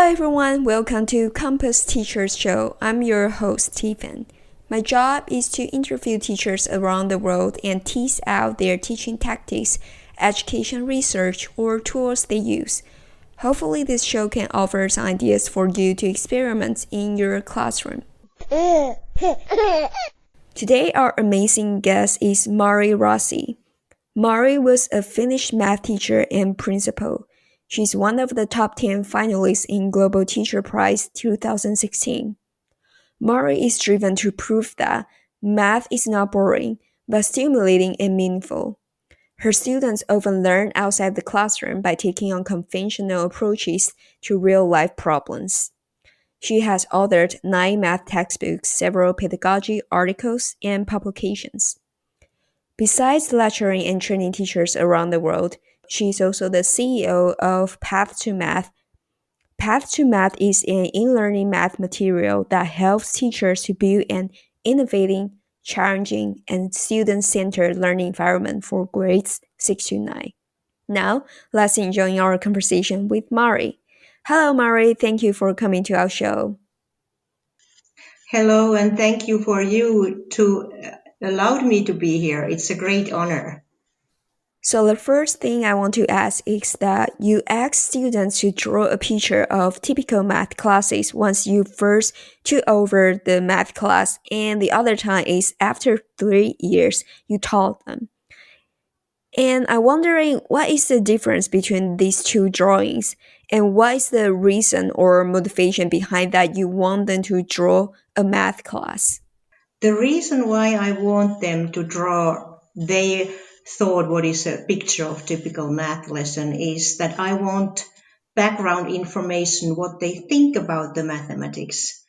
Hello everyone, welcome to Campus Teachers Show. I'm your host, Stephen. My job is to interview teachers around the world and tease out their teaching tactics, education research, or tools they use. Hopefully this show can offer some ideas for you to experiment in your classroom. Today our amazing guest is Maarit Rossi. Maarit was a Finnish math teacher and principal. She's one of the top 10 finalists in Global Teacher Prize 2016. Maarit is driven to prove that math is not boring, but stimulating and meaningful. Her students often learn outside the classroom by taking unconventional approaches to real-life problems. She has authored 9 math textbooks, several pedagogic articles, and publications. Besides lecturing and training teachers around the world, she is also the CEO of Path to Math. Path to Math is an e-learning math material that helps teachers to build an innovating, challenging, and student-centered learning environment for grades 6 to 9. Now, let's enjoy our conversation with Maarit. Hello, Maarit. Thank you for coming to our show. Hello, and thank you for you to allowed me to be here. It's a great honor. So the first thing I want to ask is that you ask students to draw a picture of typical math classes once you first took over the math class, and the other time is after 3 years you taught them. And I'm wondering what is the difference between these two drawings, and what is the reason or motivation behind that you want them to draw a math class? The reason why I want them to draw they thought what is a picture of typical math lesson is that I want background information, what they think about the mathematics.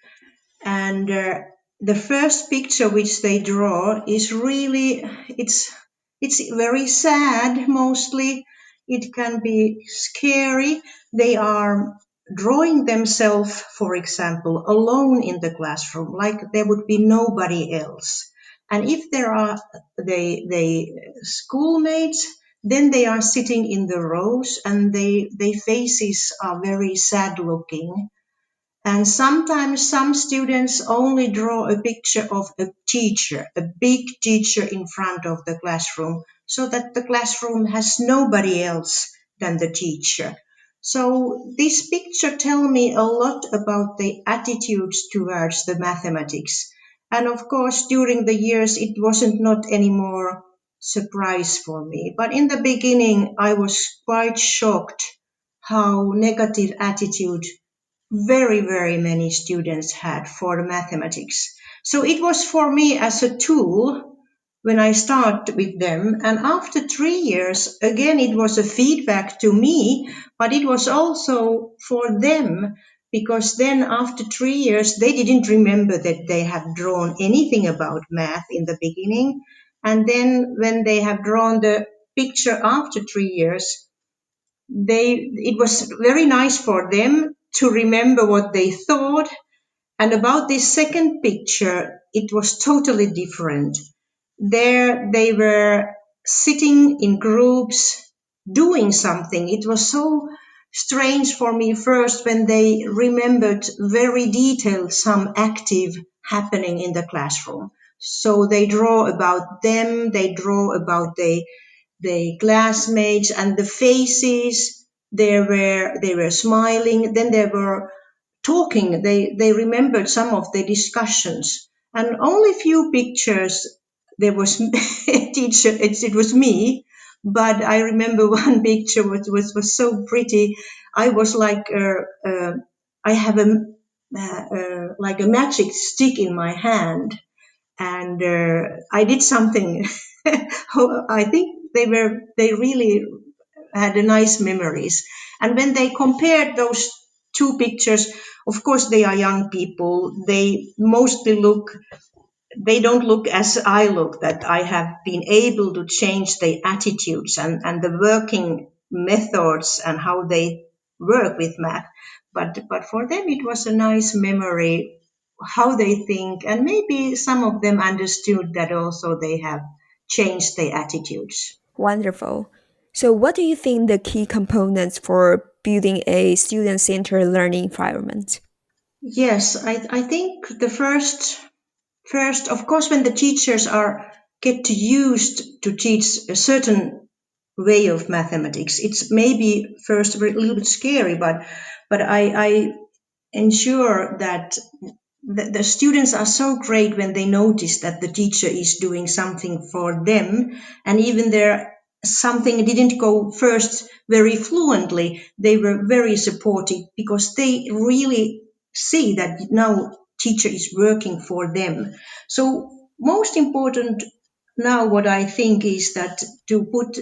And the first picture which they draw is really, it's very sad mostly. It can be scary. They are drawing themselves, for example, alone in the classroom, like there would be nobody else. And if there are they schoolmates, then they are sitting in the rows and their faces are very sad looking. And sometimes some students only draw a picture of a teacher, a big teacher in front of the classroom, so that the classroom has nobody else than the teacher. So this picture tells me a lot about the attitudes towards the mathematics. And of course, during the years, it wasn't not anymore surprise for me. But in the beginning, I was quite shocked how negative attitude very, very many students had for mathematics. So it was for me as a tool when I started with them. And after 3 years, again, it was a feedback to me, but it was also for them because then after 3 years, they didn't remember that they have drawn anything about math in the beginning. And then when they have drawn the picture after 3 years, it was very nice for them to remember what they thought. And about this second picture, it was totally different. There they were sitting in groups doing something. It was so strange for me first when they remembered very detailed some active happening in the classroom. So they draw about them, they draw about the classmates and the faces. They were smiling. Then they were talking. They remembered some of the discussions. And only few pictures there was a teacher. It was me, but I remember one picture which was so pretty. I was like I have a like a magic stick in my hand, and I did something. I think they really had a nice memories. And when they compared those two pictures, of course they are young people. They mostly they don't look as I look, that I have been able to change their attitudes and the working methods and how they work with math. But for them it was a nice memory how they think, and maybe some of them understood that also they have changed their attitudes. Wonderful. So what do you think the key components for building a student-centered learning environment? Yes, I think the first, of course, when the teachers get used to teach a certain way of mathematics, it's maybe first a little bit scary, but I ensure that the students are so great when they notice that the teacher is doing something for them, and even there something didn't go first very fluently, they were very supportive because they really see that now teacher is working for them. So most important now what I think is that to put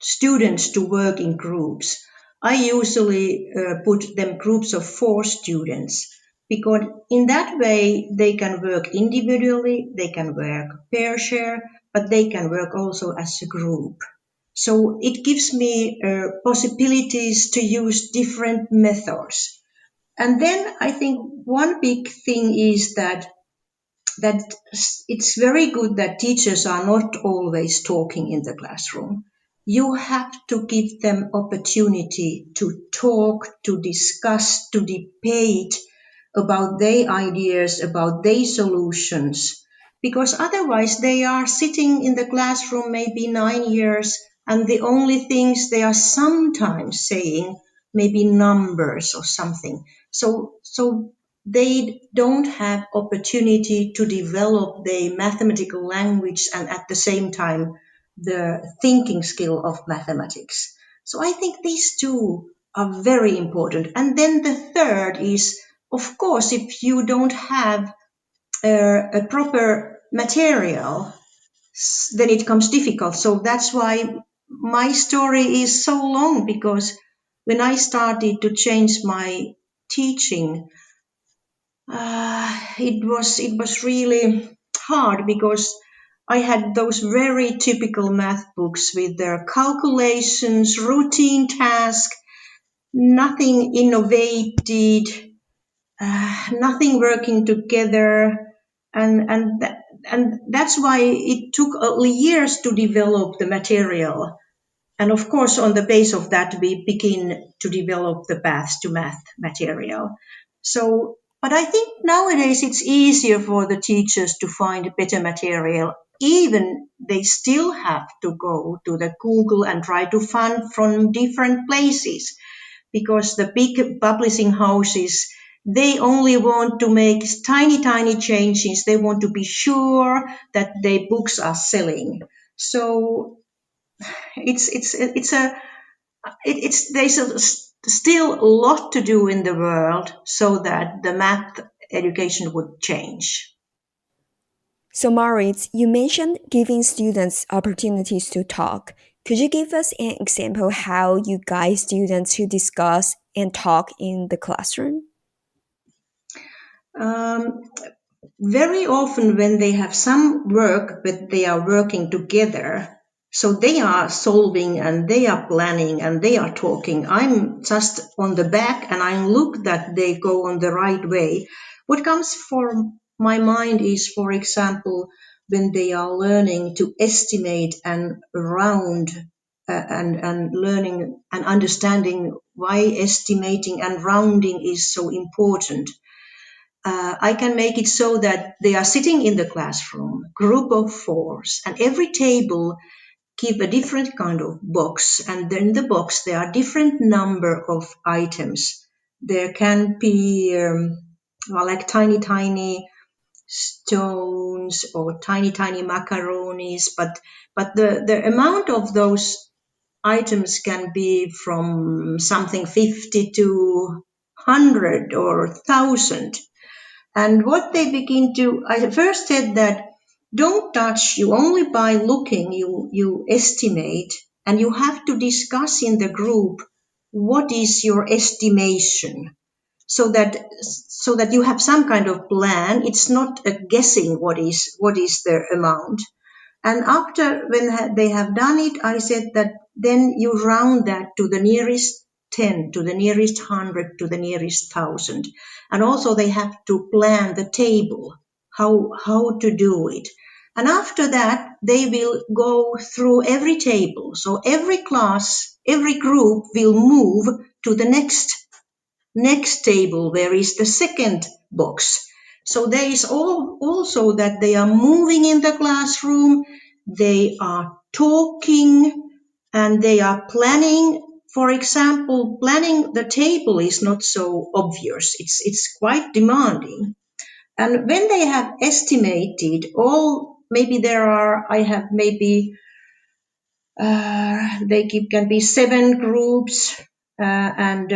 students to work in groups. I usually put them groups of 4 students because in that way they can work individually, they can work pair share, but they can work also as a group. So it gives me possibilities to use different methods. And then I think one big thing is that it's very good that teachers are not always talking in the classroom. You have to give them opportunity to talk, to discuss, to debate about their ideas, about their solutions, because otherwise they are sitting in the classroom maybe 9 years and the only things they are sometimes saying maybe numbers or something. So they don't have opportunity to develop the mathematical language and at the same time the thinking skill of mathematics. So I think these two are very important. And then the third is, of course, if you don't have a proper material, then it becomes difficult. So that's why my story is so long, because when I started to change my teaching, it was really hard because I had those very typical math books with their calculations, routine tasks, nothing innovated, nothing working together, and that's why it took years to develop the material. And of course, on the base of that, we begin to develop the paths to math material. So, but I think nowadays it's easier for the teachers to find better material. Even they still have to go to the Google and try to find from different places, because the big publishing houses, they only want to make tiny changes. They want to be sure that their books are selling. So there's still a lot to do in the world so that the math education would change. So, Maarit, you mentioned giving students opportunities to talk. Could you give us an example how you guide students to discuss and talk in the classroom? Um, Very often when they have some work, but they are working together, so they are solving and they are planning and they are talking. I'm just on the back and I look that they go on the right way. What comes for my mind is, for example, when they are learning to estimate and round and learning and understanding why estimating and rounding is so important. I can make it so that they are sitting in the classroom, group of 4s, and every table give a different kind of box, and then in the box there are different number of items. There can be like tiny stones or tiny macaronis, but the amount of those items can be from something 50 to 100 or 1,000. And what they begin to, I first said that don't touch, you only by looking, you estimate, and you have to discuss in the group what is your estimation, so that you have some kind of plan. It's not a guessing what is the amount. And after when they have done it, I said that then you round that to the nearest 10, to the nearest 100, to the nearest 1,000. And also they have to plan the table, how to do it. And after that, they will go through every table. So every class every group will move to the next table where is the second box. So there is also that they are moving in the classroom, they are talking, and they are planning. For example, planning the table is not so obvious. It's quite demanding. And when they have estimated can be 7 groups, and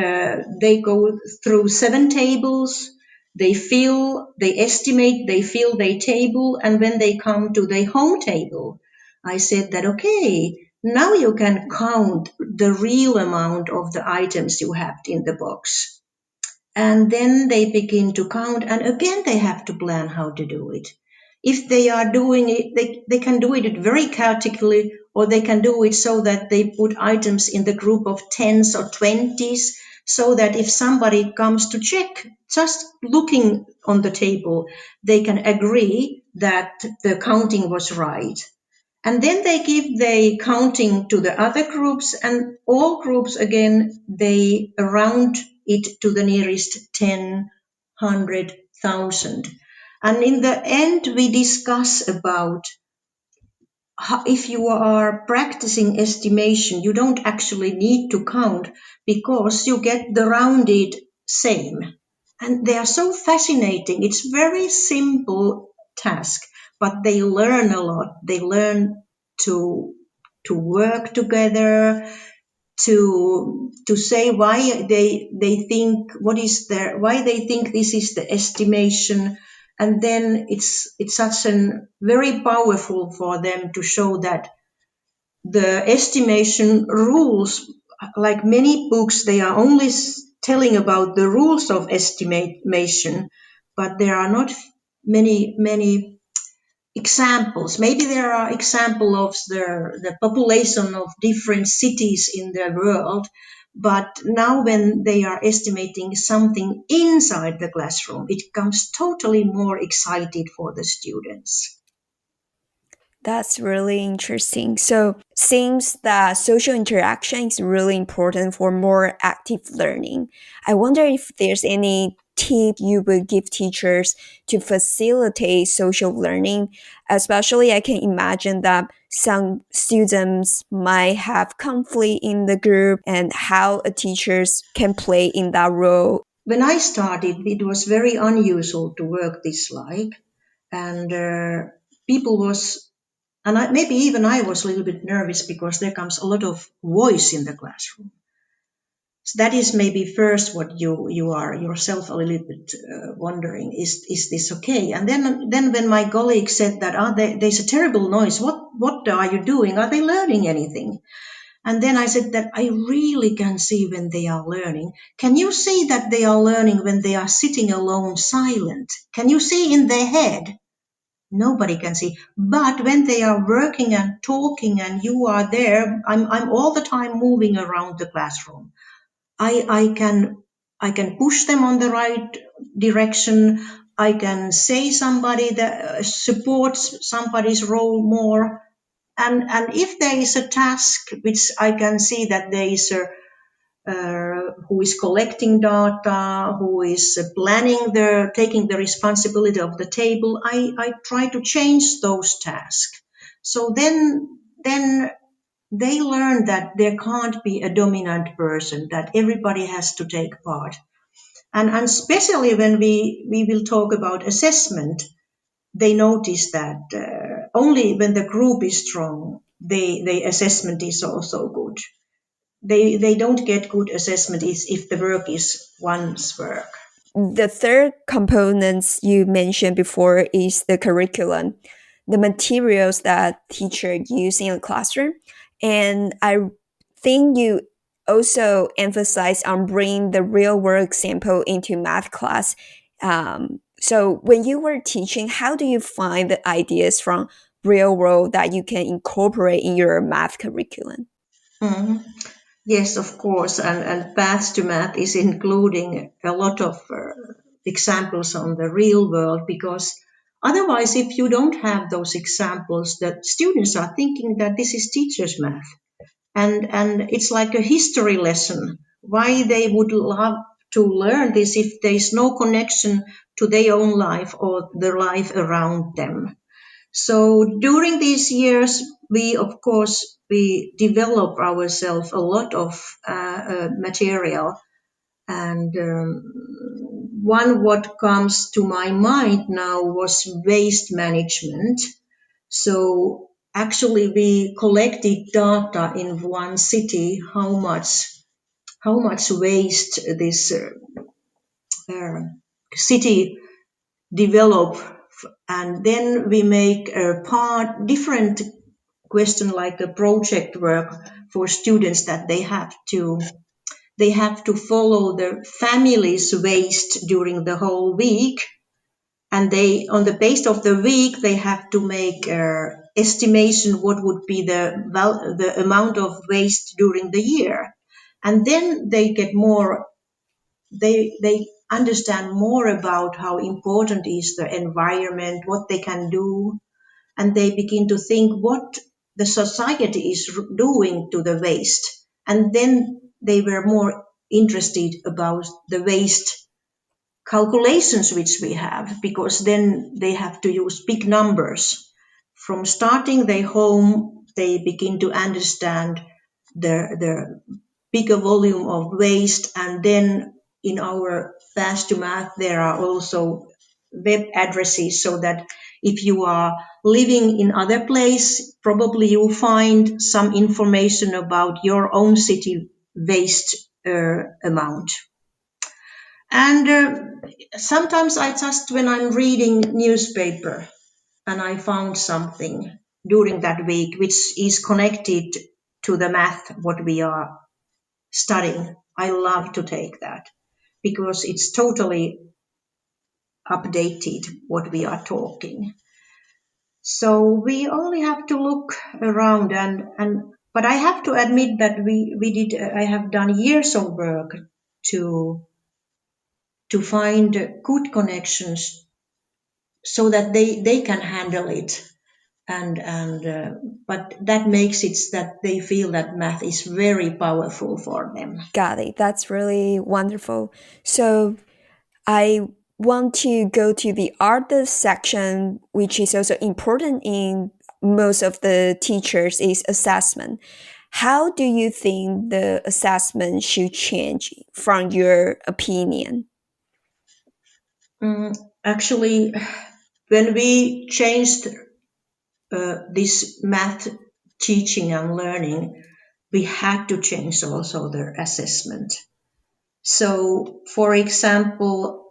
they go through 7 tables. They estimate, they fill their table, and when they come to their home table, I said that, okay, now you can count the real amount of the items you have in the box. And then they begin to count, and again they have to plan how to do it. If they are doing it, they can do it very chaotically, or they can do it so that they put items in the group of 10s or 20s, so that if somebody comes to check, just looking on the table, they can agree that the counting was right. And then they give the counting to the other groups, and all groups again, they round it to the nearest 10, 100, 1,000. And in the end, we discuss about how, if you are practicing estimation, you don't actually need to count because you get the rounded same. And they are so fascinating. It's very simple task, but they learn a lot. They learn to work together, to say why they think why they think this is the estimation, and then it's such an very powerful for them to show that the estimation rules, like many books, they are only telling about the rules of estimation, but there are not many examples. Maybe there are examples of the population of different cities in the world, but now when they are estimating something inside the classroom, it becomes totally more excited for the students. That's really interesting. So, seems that social interaction is really important for more active learning. I wonder if there's any tip you would give teachers to facilitate social learning. Especially, I can imagine that some students might have conflict in the group and how a teachers can play in that role. When I started, it was very unusual to work this like, and people was, and maybe even I was a little bit nervous because there comes a lot of voice in the classroom. So that is maybe first what you are yourself a little bit wondering, is this okay? And then when my colleague said that there's a terrible noise, what are you doing? Are they learning anything? And then I said that I really can see when they are learning. Can you see that they are learning when they are sitting alone silent? Can you see in their head? Nobody can see. But when they are working and talking and you are there, I'm all the time moving around the classroom. I can push them on the right direction. I can say somebody that supports somebody's role more. And if there is a task which I can see that there is a who is collecting data, who is planning taking the responsibility of the table, I try to change those tasks. So then they learn that there can't be a dominant person, that everybody has to take part. And especially when we will talk about assessment, they notice that only when the group is strong, the assessment is also good. They don't get good assessment if the work is one's work. The third components you mentioned before is the curriculum, the materials that teacher use in a classroom. And I think you also emphasize on bringing the real world example into math class. So when you were teaching, how do you find the ideas from real world that you can incorporate in your math curriculum? Mhm. Yes, of course, and Paths to Math is including a lot of examples on the real world, because otherwise, if you don't have those examples, that students are thinking that this is teacher's math. and it's like a history lesson. Why they would love to learn this if there is no connection to their own life or the life around them. So during these years, we develop ourselves a lot of material, and one what comes to my mind now was waste management. So actually, we collected data in one city how much waste this city develop, and then we make a different question like a project work for students that they have to follow the family's waste during the whole week, and they on the base of the week they have to make a estimation what would be the amount of waste during the year, and then they get more they understand more about how important is the environment, what they can do, and they begin to think what the society is doing to the waste. And then they were more interested about the waste calculations which we have, because then they have to use big numbers. From starting their home, they begin to understand the bigger volume of waste, and then in our Fast to Math there are also web addresses, so that if you are living in other place, probably you find some information about your own city waste amount. And sometimes I just, when I'm reading newspaper and I found something during that week which is connected to the math what we are studying, I love to take that because it's totally updated what we are talking. So we only have to look around, and but I have to admit that I have done years of work to find good connections so that they can handle it, but that makes it that they feel that math is very powerful for them. Got it. That's really wonderful. So I want to go to the other section, which is also important in most of the teachers, is assessment. How do you think the assessment should change from your opinion? Actually, when we changed this math teaching and learning, we had to change also the assessment. So, for example,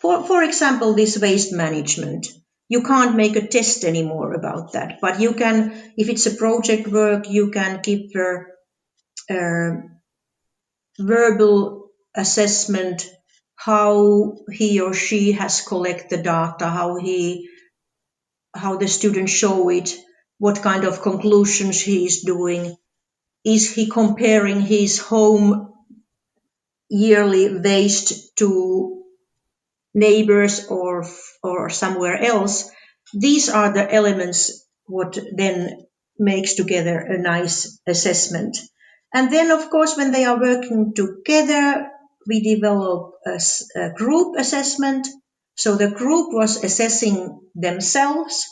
for example, this waste management, you can't make a test anymore about that, but you can, if it's a project work, you can give a verbal assessment how he or she has collected data, how the student show it, what kind of conclusions he is doing. Is he comparing his home yearly waste to neighbors or somewhere else? These are the elements what then makes together a nice assessment. And then, of course, when they are working together, we develop a group assessment. So the group was assessing themselves,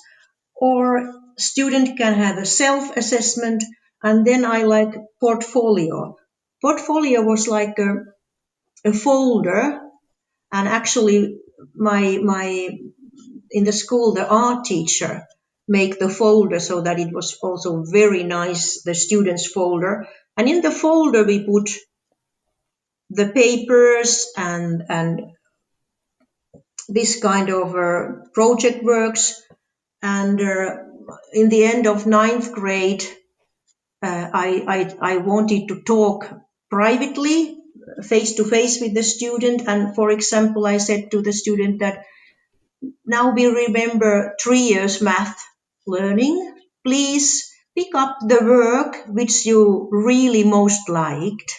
or student can have a self-assessment. And then I like portfolio. Portfolio was like a folder, and actually my in the school the art teacher make the folder so that it was also very nice, the students folder, and in the folder we put the papers and this kind of project works. And in the end of ninth grade, I wanted to talk privately, face to face with the student. And for example, I said to the student that now we remember 3 years math learning. Please pick up the work which you really most liked,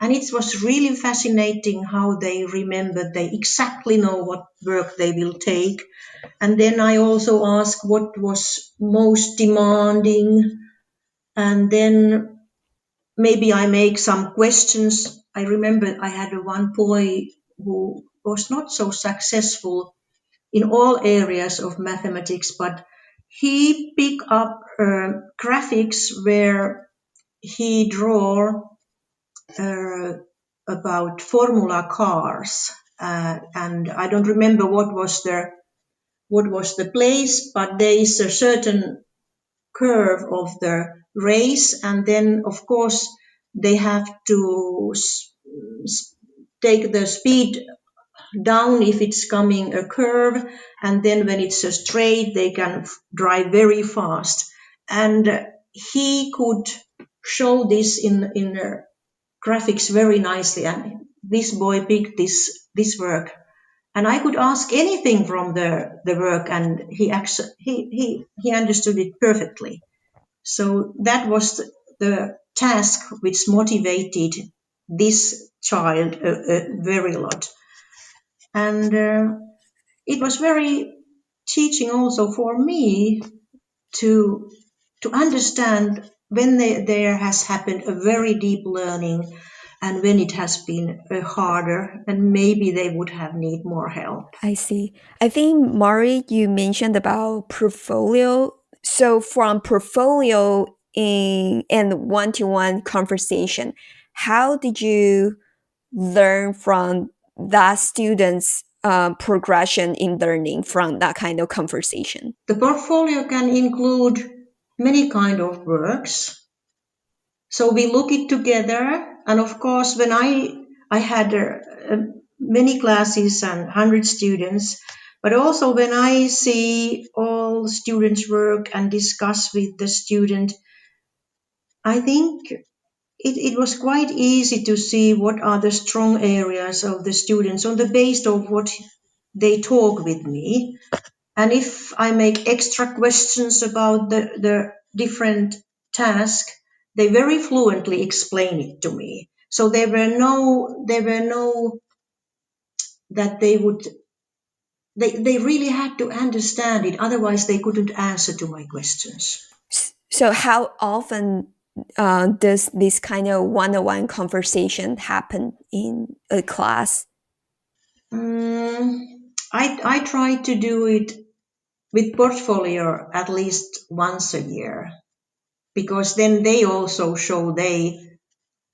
And it was really fascinating how they remembered. They exactly know what work they will take. And then I also asked what was most demanding. And then maybe I make some questions. I remember I had one boy who was not so successful in all areas of mathematics, but he picked up graphics where he draw about formula cars, and I don't remember what was the place, but there is a certain curve of the race, and then of course they have to take the speed down if it's coming a curve, and then when it's a straight they can drive very fast. And he could show this in graphics very nicely, and this boy picked this work, and I could ask anything from the work, and he understood it perfectly. So that was the task which motivated this child a very lot. And it was very teaching also for me to understand when there has happened a very deep learning, and when it has been harder, and maybe they would have need more help. I see. I think, Mari, you mentioned about portfolio. So from portfolio and one-to-one conversation, how did you learn from that student's progression in learning from that kind of conversation? The portfolio can include many kind of works. So we look it together, and of course, when I had many classes and 100 students, but also when I see all students' work and discuss with the student, I think it was quite easy to see what are the strong areas of the students on the basis of what they talk with me. And if I make extra questions about the different task, they very fluently explain it to me. So there were no that they really had to understand it, otherwise they couldn't answer to my questions. So how often does this kind of one-on-one conversation happen in a class? I try to do it with portfolio at least once a year, because then they also show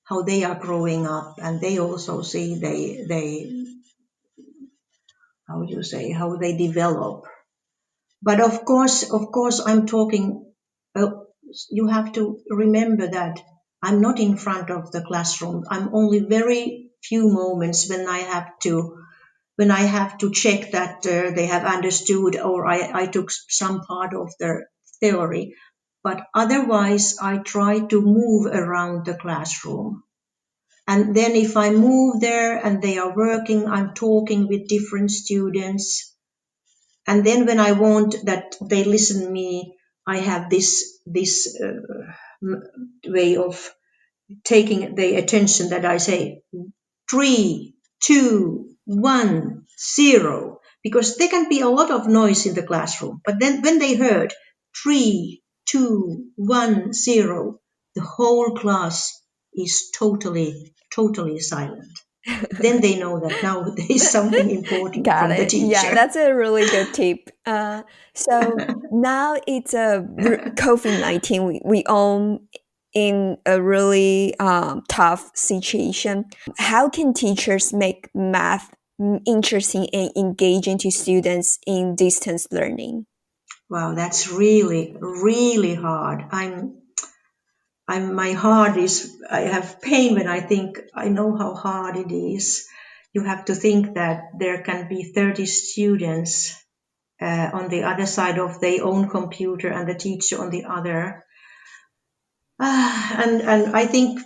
how they are growing up, and they also see they how you say how they develop. But of course I'm talking, uh, you have to remember that I'm not in front of the classroom. I'm only very few moments when I have to check that they have understood, or I took some part of their theory. But otherwise I try to move around the classroom. And then if I move there and they are working, I'm talking with different students. And then when I want that they listen to me, I have this way of taking their attention, that I say 3, 2, 1, 0, because there can be a lot of noise in the classroom. But then when they heard 3, 2, 1, 0, the whole class is totally silent. Then they know that now there is something important Got from the it. Yeah, teacher. that's a really good tip. So now it's a COVID-19. We all in a really tough situation. How can teachers make math interesting and engaging to students in distance learning? Wow, that's really hard. My heart is, I have pain when I think, I know how hard it is. You have to think that there can be 30 students on the other side of their own computer and the teacher on the other. And I think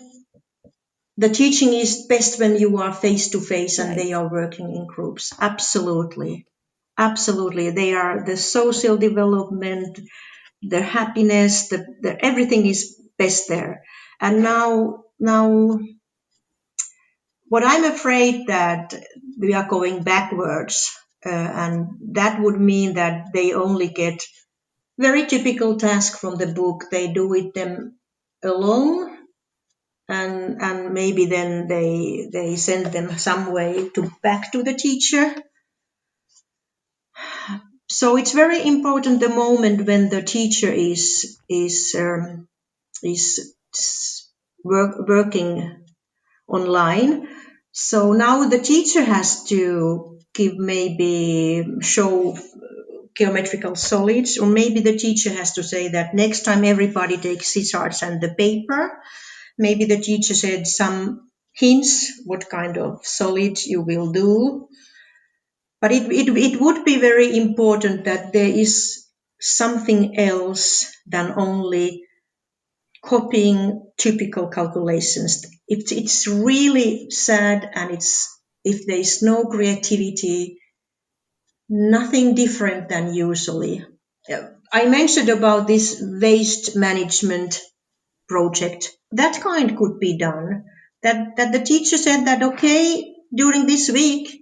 the teaching is best when you are face to face and Right. they are working in groups. Absolutely. Absolutely. They are the social development, the happiness, the everything is best there. And now What I'm afraid that we are going backwards, and that would mean that they only get very typical task from the book. They do it them alone, and maybe then they send them some way back to the teacher. So it's very important the moment when the teacher is working online. So now the teacher has to show geometrical solids, or maybe the teacher has to say that next time everybody takes scissors and the paper. Maybe the teacher said some hints what kind of solid you will do. But it would be very important that there is something else than only copying typical calculations. It's really sad, and if there is no creativity, nothing different than usually. I mentioned about this waste management project. That kind could be done. That the teacher said that, okay, during this week,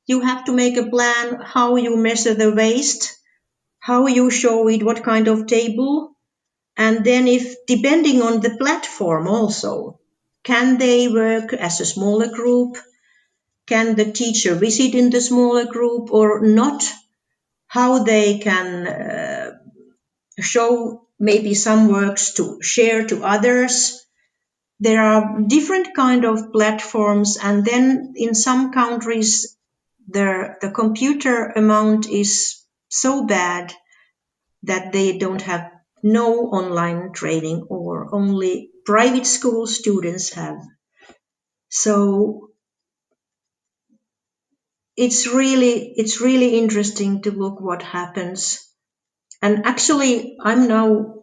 you have to make a plan how you measure the waste, how you show it, what kind of table, and then if depending on the platform also, can they work as a smaller group? Can the teacher visit in the smaller group or not? How they can show maybe some works to share to others. There are different kind of platforms, and then in some countries the computer amount is so bad that they don't have no online training, or only private school students have. So it's really interesting to look what happens. And actually I'm now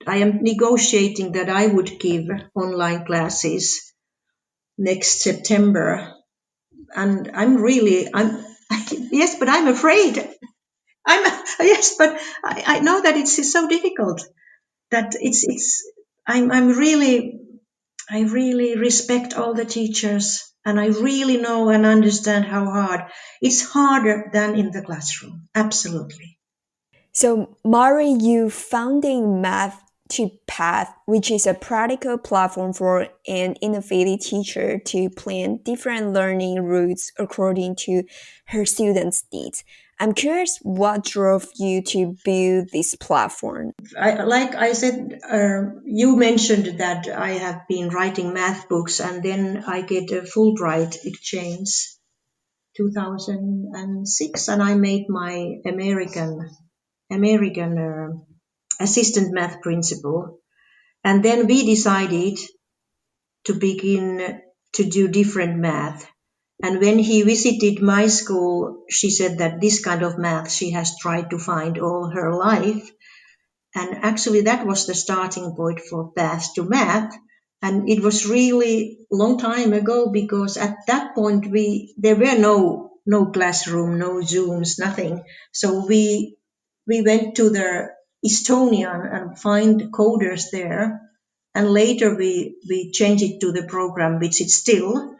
I am negotiating that I would give online classes next September. And yes, but I'm afraid. Yes, but I know that it's so difficult. That I really respect all the teachers, and I really know and understand how hard. It's harder than in the classroom. Absolutely. So, Mari, you founding Math to Path, which is a practical platform for an innovative teacher to plan different learning routes according to her students' needs. I'm curious what drove you to build this platform. Like I said, you mentioned that I have been writing math books, and then I get a Fulbright exchange 2006, and I made my American assistant math principal. And then we decided to begin to do different math. And when he visited my school, she said that this kind of math she has tried to find all her life. And actually that was the starting point for Path to Math. And it was really a long time ago, because at that point there were no classroom, no Zooms, nothing. So we went to the Estonian and find coders there. And later we changed it to the program, which it's still.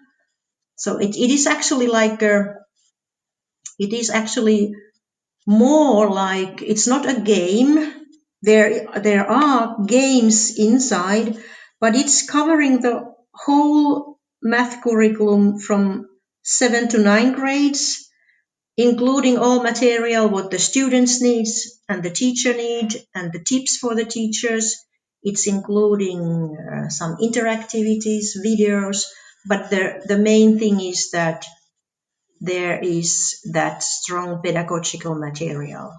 So it is actually it is actually more like, it's not a game. There are games inside, but it's covering the whole math curriculum from 7 to 9 grades, including all material what the students needs and the teacher need, and the tips for the teachers. It's including some interactivities, videos, but the main thing is that there is that strong pedagogical material.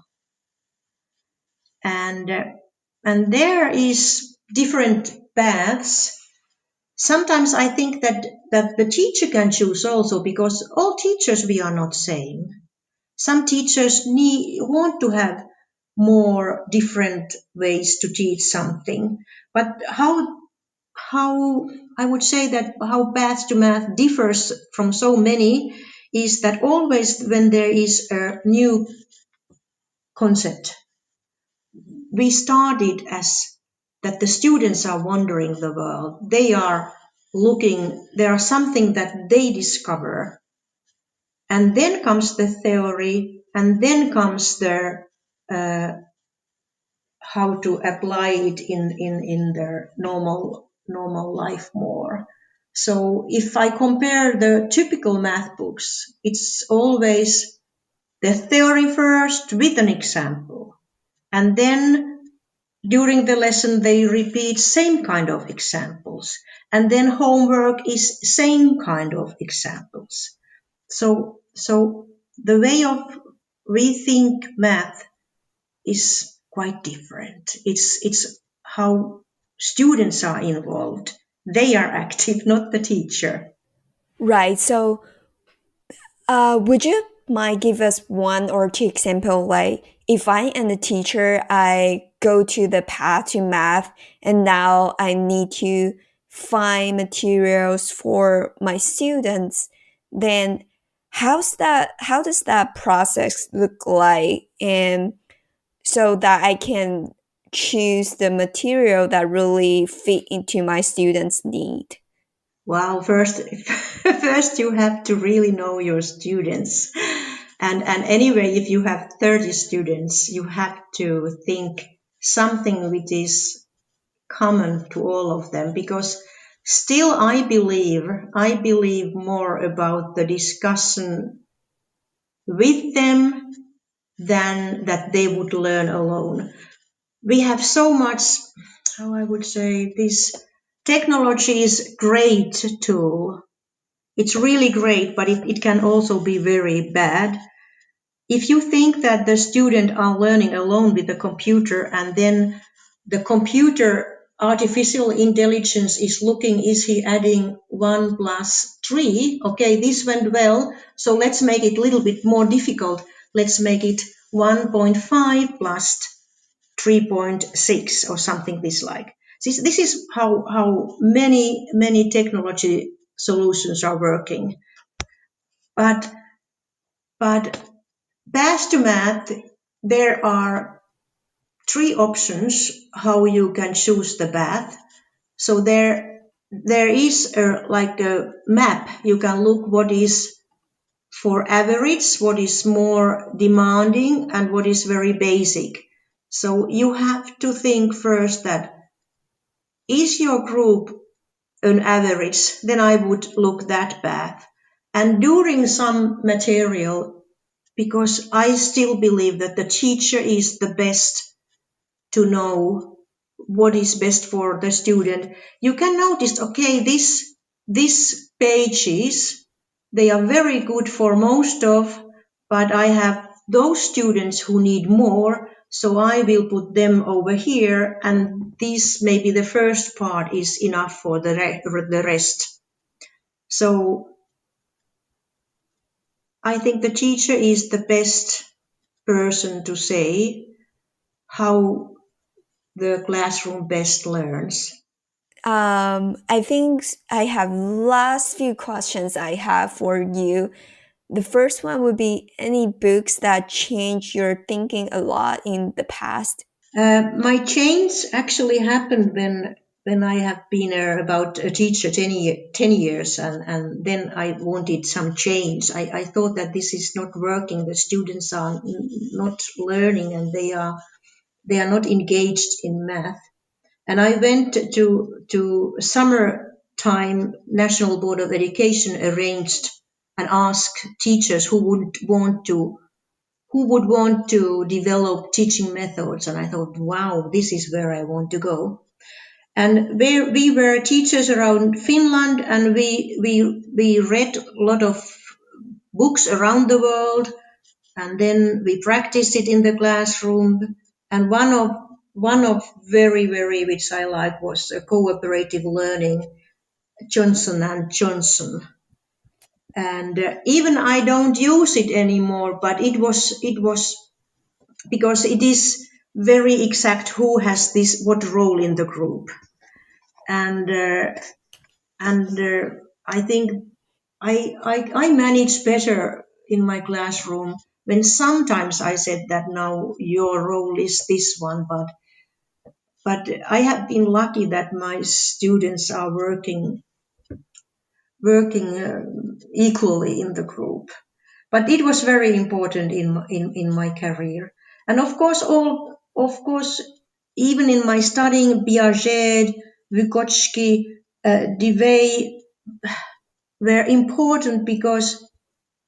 And there is different paths. Sometimes I think that the teacher can choose also, because all teachers, we are not same. Some teachers want to have more different ways to teach something. But how I would say that how Path to Math differs from so many is that always when there is a new concept, we started as that the students are wandering the world. They are there are something that they discover, and then comes the theory, and then comes the how to apply it in their normal life more. So if I compare the typical math books, it's always the theory first with an example, and then during the lesson they repeat same kind of examples, and then homework is same kind of examples. So the way of we think math is quite different. It's how students are involved. They are active, not the teacher. Right. So, would you mind give us one or two example? Like, if I am the teacher, I go to the path to math, and now I need to find materials for my students. Then, how does that process look like? And so that I can choose the material that really fit into my students' need. Wow, first first you have to really know your students. And anyway, if you have 30 students, you have to think something which is common to all of them, because still I believe more about the discussion with them than that they would learn alone. We have so much, how I would say, this technology is great tool. It's really great, but it can also be very bad. If you think that the student are learning alone with the computer, and then the computer artificial intelligence is looking, is he adding 1 plus 3? Okay, this went well, so let's make it a little bit more difficult. Let's make it 1.5 plus 3.6 or something this like. This is how many technology solutions are working. But Pass to Math, there are 3 options how you can choose the path. So there is like a map. You can look what is for average, what is more demanding, and what is very basic. So you have to think first that, is your group an average? Then I would look that path. And during some material, because I still believe that the teacher is the best to know what is best for the student, you can notice, okay, these pages, they are very good for most of, but I have those students who need more, so I will put them over here, and this maybe the first part is enough for the rest. So I think the teacher is the best person to say how the classroom best learns. I think I have last few questions I have for you. The first one would be any books that changed your thinking a lot in the past? My change actually happened when I have been about a teacher 10 years, and then I wanted some change. I thought that this is not working. The students are not learning, and they are not engaged in math. And I went to summertime. National Board of Education arranged and asked teachers who would want to develop teaching methods. And I thought, wow, this is where I want to go. And we were teachers around Finland, and we read a lot of books around the world, and then we practiced it in the classroom. And one of very which I like was cooperative learning, Johnson and Johnson. And even I don't use it anymore, but it was because it is very exact who has what role in the group. And I think I manage better in my classroom when sometimes I said that now your role is this one, but I have been lucky that my students are working working equally in the group. But it was very important in my career. And of course, even in my studying, Piaget, Vygotsky, Dewey were important because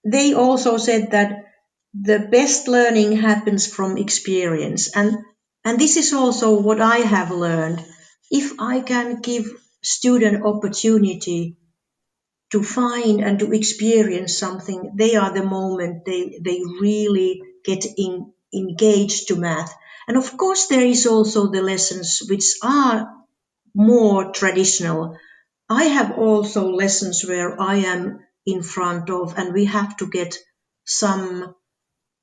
they also said that the best learning happens from experience. And this is also what I have learned. If I can give student opportunity to find and to experience something, they are the moment they really get engaged to math. And of course, there is also the lessons which are more traditional. I have also lessons where I am in front of, and we have to get some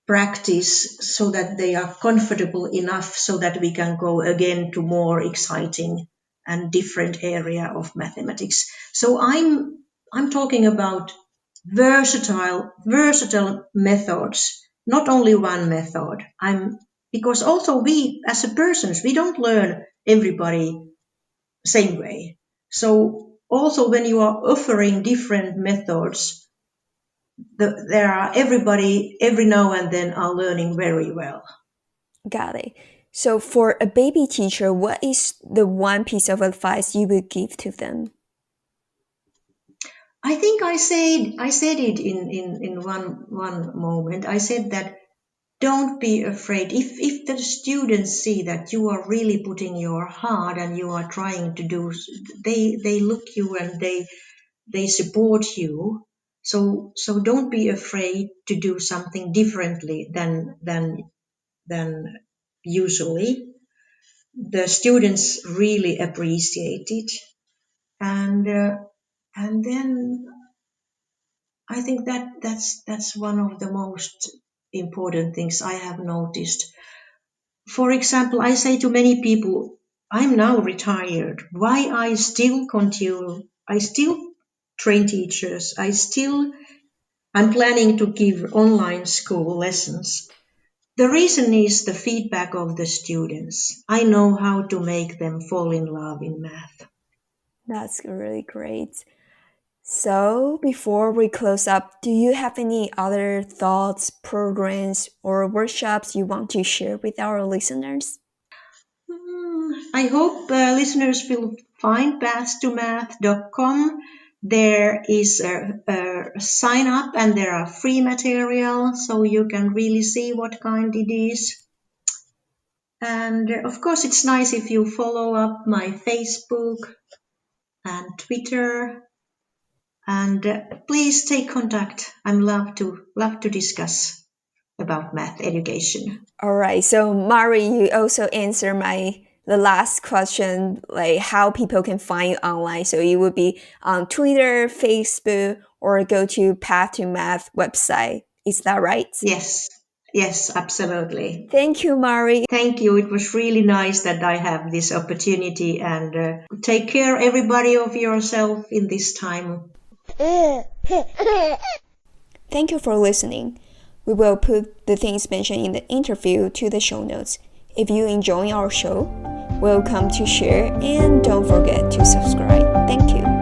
practice so that they are comfortable enough so that we can go again to more exciting and different area of mathematics. So I'm talking about versatile methods, not only one method. Because also we as a persons, we don't learn everybody same way. So also when you are offering different methods, there are everybody every now and then are learning very well. Got it. So for a baby teacher, what is the one piece of advice you would give to them? I think I said it in one moment. I said that don't be afraid. If the students see that you are really putting your heart and you are trying to do, they look you and they support you. So don't be afraid to do something differently than usually. The students really appreciate it, and then I think that's one of the most important things I have noticed. For example, I say to many people, I'm now retired. Why I still continue? I still train teachers. I'm planning to give online school lessons. The reason is the feedback of the students. I know how to make them fall in love in math. That's really great. So before we close up, do you have any other thoughts, programs, or workshops you want to share with our listeners? I hope listeners will find path2math.com. There is a sign up and there are free material so you can really see what kind it is. And of course, it's nice if you follow up my Facebook and Twitter. And please take contact. I'm love to discuss about math education. All right. So Mari, you also answer the last question, like how people can find you online. So it would be on Twitter, Facebook, or go to Path to Math website. Is that right? Yes, absolutely. Thank you, Mari. Thank you. It was really nice that I have this opportunity, and take care, everybody, of yourself in this time. Thank you for listening. We will put the things mentioned in the interview to the show notes. If you enjoy our show, welcome to share and don't forget to subscribe. Thank you.